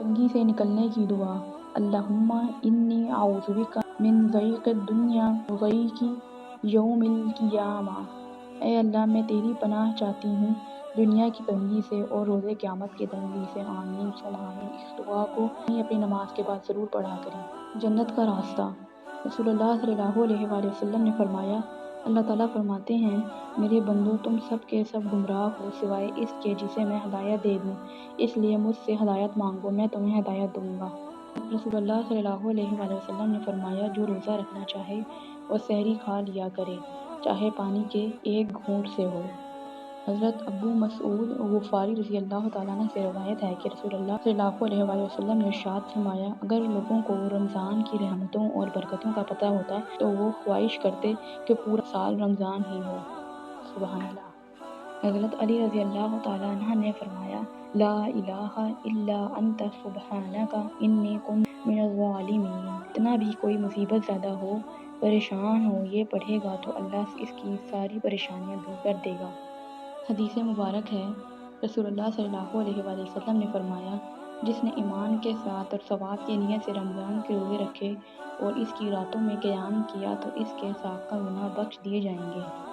تنگی سے نکلنے کی دعا۔ اللہم انی اعوذ بک من ضیق الدنیا و ضیق یوم القیامہ۔ اے اللہ میں تیری پناہ چاہتی ہوں دنیا کی تنگی سے اور روز قیامت کی تنگی سے۔ آمین ثم آمین۔ اس دعا کو اپنی نماز کے بعد ضرور پڑھا کریں۔ جنت کا راستہ۔ رسول اللہ صلی اللہ علیہ وآلہ وسلم نے فرمایا، اللہ تعالیٰ فرماتے ہیں، میرے بندو تم سب کے سب گمراہ ہو سوائے اس کے جسے میں ہدایت دے دوں، اس لیے مجھ سے ہدایت مانگو میں تمہیں ہدایت دوں گا۔ رسول اللہ صلی اللہ علیہ وآلہ وسلم نے فرمایا، جو روزہ رکھنا چاہے وہ سحری کھا لیا کرے، چاہے پانی کے ایک گھونٹ سے ہو۔ حضرت ابو مسعود غفاری رضی اللہ تعالیٰ عنہ سے روایت ہے کہ رسول اللہ صلی اللہ علیہ وآلہ وسلم نے ارشاد فرمایا، اگر لوگوں کو رمضان کی رحمتوں اور برکتوں کا پتہ ہوتا تو وہ خواہش کرتے کہ پورا سال رمضان ہی ہو۔ سبحان اللہ۔ حضرت علی رضی اللہ تعالیٰ عنہ نے فرمایا، لا الہ الا انت سبحانک انی کنت من الظالمین۔ کتنا بھی کوئی مصیبت زدہ ہو، پریشان ہو، یہ پڑھے گا تو اللہ اس کی ساری پریشانیاں دور کر دے گا۔ حدیث مبارک ہے، رسول اللہ صلی اللہ علیہ وآلہ وسلم نے فرمایا، جس نے ایمان کے ساتھ اور ثواب کی نیت سے رمضان کے روزے رکھے اور اس کی راتوں میں قیام کیا تو اس کے سابقہ گناہ بخش دیے جائیں گے۔